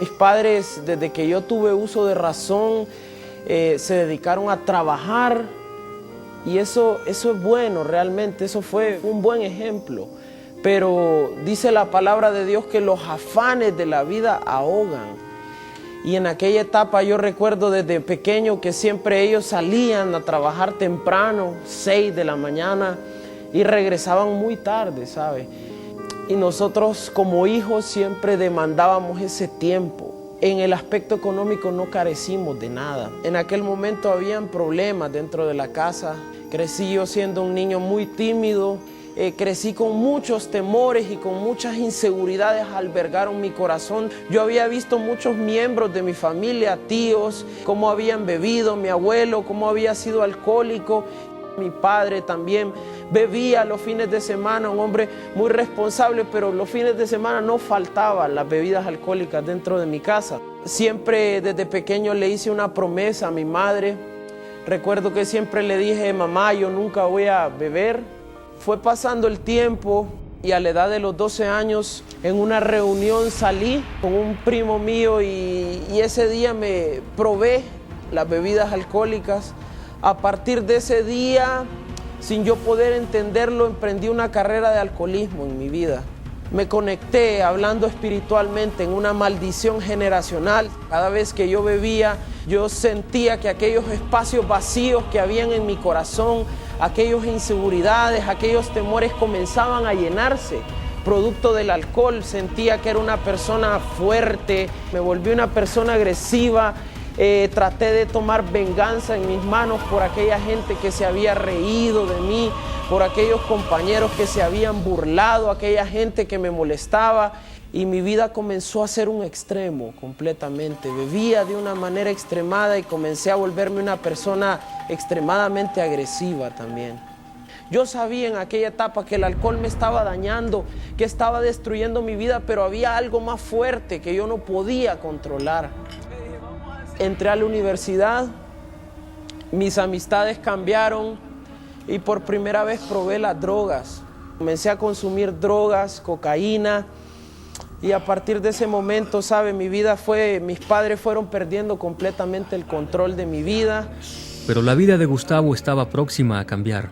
Mis padres, desde que yo tuve uso de razón, se dedicaron a trabajar y eso es bueno realmente, eso fue un buen ejemplo. Pero dice la palabra de Dios que los afanes de la vida ahogan. Y en aquella etapa yo recuerdo desde pequeño que siempre ellos salían a trabajar temprano, 6 de la mañana, y regresaban muy tarde, ¿sabe? Y nosotros como hijos siempre demandábamos ese tiempo. En el aspecto económico no carecimos de nada. En aquel momento habían problemas dentro de la casa. Crecí yo siendo un niño muy tímido. Crecí con muchos temores y con muchas inseguridades albergaron mi corazón. Yo había visto muchos miembros de mi familia, tíos, cómo habían bebido, mi abuelo, cómo había sido alcohólico. Mi padre también bebía los fines de semana, un hombre muy responsable, pero los fines de semana no faltaban las bebidas alcohólicas dentro de mi casa. Siempre desde pequeño le hice una promesa a mi madre. Recuerdo que siempre le dije, mamá, yo nunca voy a beber. Fue pasando el tiempo y a la edad de los 12 años en una reunión salí con un primo mío y ese día me probé las bebidas alcohólicas. A partir de ese día, sin yo poder entenderlo, emprendí una carrera de alcoholismo en mi vida. Me conecté hablando espiritualmente en una maldición generacional. Cada vez que yo bebía, yo sentía que aquellos espacios vacíos que habían en mi corazón, aquellas inseguridades, aquellos temores comenzaban a llenarse. Producto del alcohol, sentía que era una persona fuerte, me volví una persona agresiva. Traté de tomar venganza en mis manos por aquella gente que se había reído de mí, por aquellos compañeros que se habían burlado, aquella gente que me molestaba, y mi vida comenzó a ser un extremo completamente. Bebía de una manera extremada y comencé a volverme una persona extremadamente agresiva también. Yo sabía en aquella etapa que el alcohol me estaba dañando, que estaba destruyendo mi vida, pero había algo más fuerte que yo no podía controlar. Entré a la universidad, mis amistades cambiaron y por primera vez probé las drogas. Comencé a consumir drogas, cocaína, y a partir de ese momento, ¿sabe? Mis padres fueron perdiendo completamente el control de mi vida. Pero la vida de Gustavo estaba próxima a cambiar.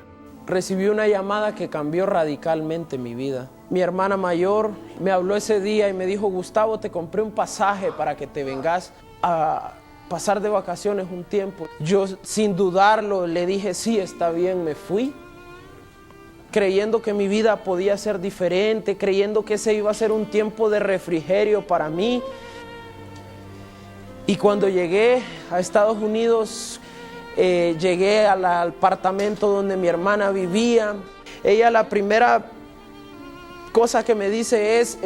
Recibí una llamada que cambió radicalmente mi vida. Mi hermana mayor me habló ese día y me dijo, Gustavo, te compré un pasaje para que te vengas a pasar de vacaciones un tiempo. Yo sin dudarlo le dije, sí, está bien, me fui. Creyendo que mi vida podía ser diferente, creyendo que ese iba a ser un tiempo de refrigerio para mí. Y cuando llegué a Estados Unidos, llegué al apartamento donde mi hermana vivía. Ella la primera cosa que me dice es,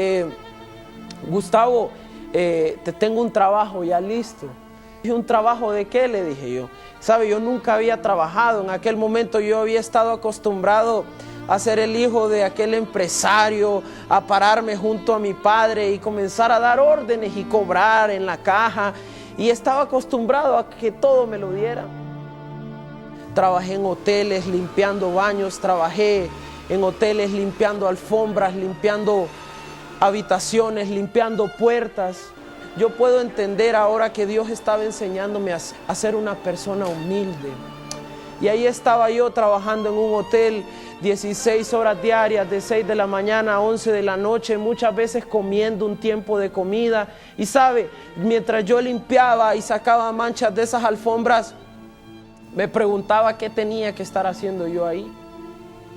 Gustavo, te tengo un trabajo ya listo. ¿Y un trabajo de qué? Le dije yo. ¿Sabe? Yo nunca había trabajado. En aquel momento yo había estado acostumbrado a ser el hijo de aquel empresario, a pararme junto a mi padre y comenzar a dar órdenes y cobrar en la caja. Y estaba acostumbrado a que todo me lo dieran. Trabajé en hoteles limpiando baños, trabajé en hoteles limpiando alfombras, limpiando habitaciones, limpiando puertas. Yo puedo entender ahora que Dios estaba enseñándome a ser una persona humilde. Y ahí estaba yo trabajando en un hotel 16 horas diarias, de 6 de la mañana a 11 de la noche, muchas veces comiendo un tiempo de comida. Y sabe, mientras yo limpiaba y sacaba manchas de esas alfombras, me preguntaba qué tenía que estar haciendo yo ahí.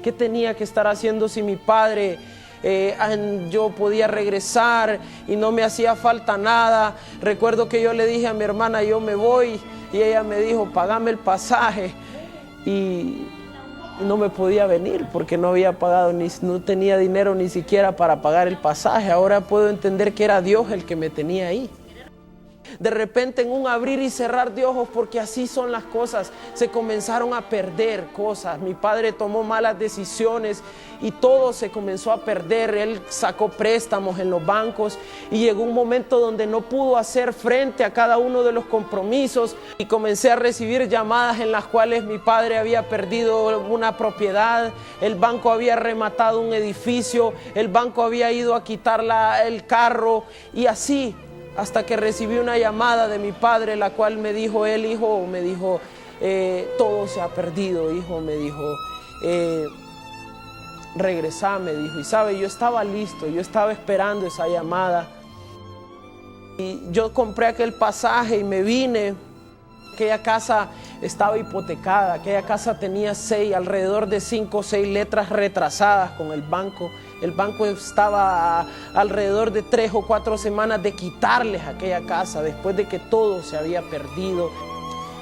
¿Qué tenía que estar haciendo si mi padre, yo podía regresar y no me hacía falta nada? Recuerdo que yo le dije a mi hermana, yo me voy, y ella me dijo, págame el pasaje. Y no me podía venir porque no había pagado, no tenía dinero ni siquiera para pagar el pasaje. Ahora puedo entender que era Dios el que me tenía ahí. De repente en un abrir y cerrar de ojos, porque así son las cosas, se comenzaron a perder cosas. Mi padre tomó malas decisiones y todo se comenzó a perder. Él sacó préstamos en los bancos y llegó un momento donde no pudo hacer frente a cada uno de los compromisos, y comencé a recibir llamadas en las cuales mi padre había perdido una propiedad, el banco había rematado un edificio, el banco había ido a quitar el carro, y así hasta que recibí una llamada de mi padre, la cual me dijo, hijo, me dijo, todo se ha perdido, hijo, me dijo, regresá, me dijo. Y sabe, yo estaba listo, yo estaba esperando esa llamada. Y yo compré aquel pasaje y me vine. Aquella casa estaba hipotecada, aquella casa tenía alrededor de 5 o 6 letras retrasadas con el banco. El banco estaba alrededor de 3 o 4 semanas de quitarles aquella casa después de que todo se había perdido.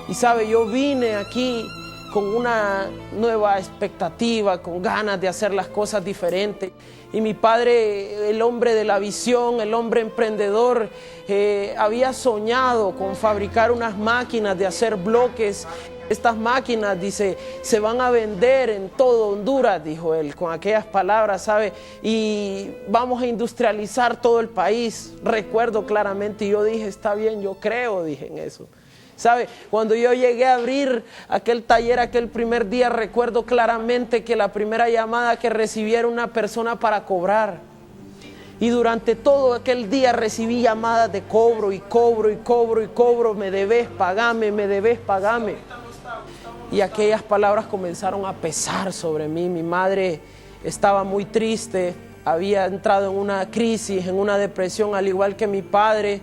Y sabe, yo vine aquí con una nueva expectativa, con ganas de hacer las cosas diferentes. Y mi padre, el hombre de la visión, el hombre emprendedor, había soñado con fabricar unas máquinas de hacer bloques. Estas máquinas, dice, se van a vender en todo Honduras, dijo él, con aquellas palabras, ¿sabe? Y vamos a industrializar todo el país. Recuerdo claramente, y yo dije, está bien, yo creo, dije en eso. ¿Sabe? Cuando yo llegué a abrir aquel taller aquel primer día, recuerdo claramente que la primera llamada que recibí era una persona para cobrar. Y durante todo aquel día recibí llamadas de cobro y cobro y cobro y cobro. Me debes, pagame, me debes, pagame. Y aquellas palabras comenzaron a pesar sobre mí. Mi madre estaba muy triste, había entrado en una crisis, en una depresión, al igual que mi padre.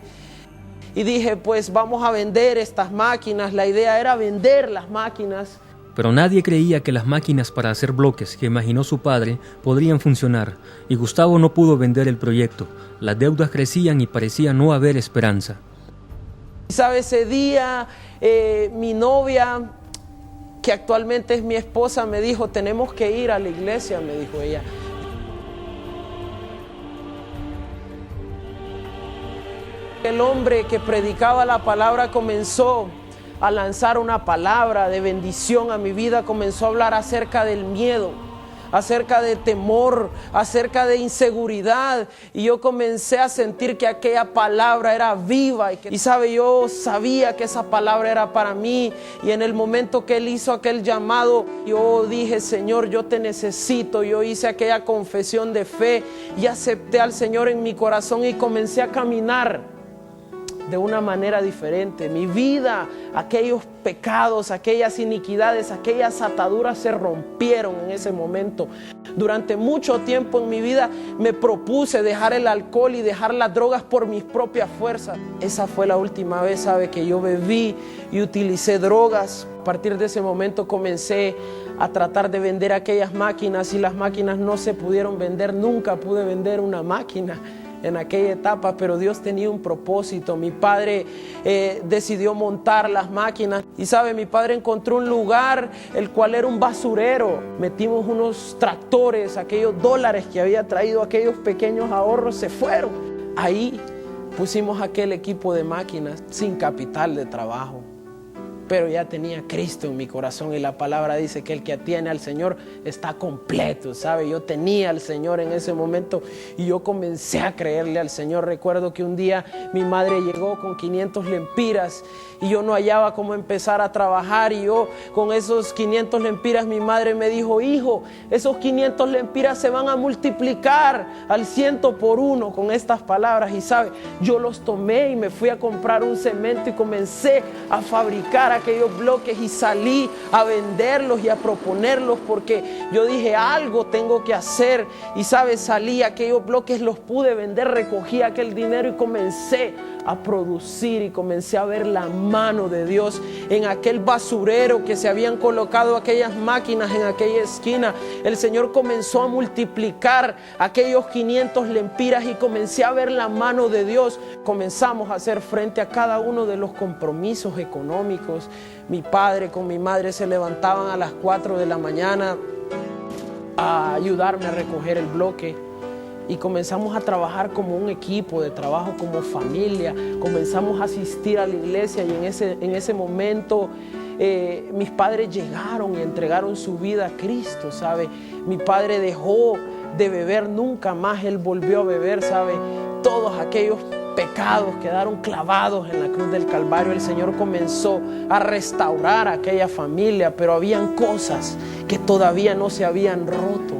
Y dije, pues vamos a vender estas máquinas. La idea era vender las máquinas. Pero nadie creía que las máquinas para hacer bloques que imaginó su padre podrían funcionar, y Gustavo no pudo vender el proyecto. Las deudas crecían y parecía no haber esperanza. ¿Sabe? Ese día mi novia, que actualmente es mi esposa, me dijo, tenemos que ir a la iglesia, me dijo ella. El hombre que predicaba la palabra comenzó a lanzar una palabra de bendición a mi vida, comenzó a hablar acerca del miedo, acerca de temor, acerca de inseguridad, y yo comencé a sentir que aquella palabra era viva y sabe, yo sabía que esa palabra era para mí. Y en el momento que él hizo aquel llamado, yo dije, Señor, yo te necesito. Yo hice aquella confesión de fe y acepté al Señor en mi corazón y comencé a caminar de una manera diferente. Mi vida, aquellos pecados, aquellas iniquidades, aquellas ataduras se rompieron en ese momento. Durante mucho tiempo en mi vida me propuse dejar el alcohol y dejar las drogas por mis propias fuerzas. Esa fue la última vez, sabe, que yo bebí y utilicé drogas. A partir de ese momento comencé a tratar de vender aquellas máquinas y las máquinas no se pudieron vender. Nunca pude vender una máquina en aquella etapa, pero Dios tenía un propósito. Mi padre decidió montar las máquinas y sabe, mi padre encontró un lugar el cual era un basurero. Metimos unos tractores, aquellos dólares que había traído, aquellos pequeños ahorros se fueron. Ahí pusimos aquel equipo de máquinas sin capital de trabajo, pero ya tenía Cristo en mi corazón, y la palabra dice que el que atiene al Señor está completo, ¿sabe? Yo tenía al Señor en ese momento y yo comencé a creerle al Señor. Recuerdo que un día mi madre llegó con 500 lempiras y yo no hallaba cómo empezar a trabajar, y yo con esos 500 lempiras, mi madre me dijo, hijo, esos 500 lempiras se van a multiplicar al 100 por 1 con estas palabras. Y sabe, yo los tomé y me fui a comprar un cemento y comencé a fabricar aquellos bloques y salí a venderlos y a proponerlos, porque yo dije, algo tengo que hacer. Y sabes, salí, aquellos bloques los pude vender, recogí aquel dinero y comencé a producir, y comencé a ver la mano de Dios en aquel basurero que se habían colocado aquellas máquinas en aquella esquina. El Señor comenzó a multiplicar aquellos 500 lempiras y comencé a ver la mano de Dios. Comenzamos a hacer frente a cada uno de los compromisos económicos. Mi padre con mi madre se levantaban a las 4 de la mañana a ayudarme a recoger el bloque. Y comenzamos a trabajar como un equipo de trabajo, como familia. Comenzamos a asistir a la iglesia, y en ese momento mis padres llegaron y entregaron su vida a Cristo, ¿sabe? Mi padre dejó de beber nunca más, él volvió a beber, ¿sabe? Todos aquellos pecados quedaron clavados en la cruz del Calvario. El Señor comenzó a restaurar a aquella familia, pero habían cosas que todavía no se habían roto.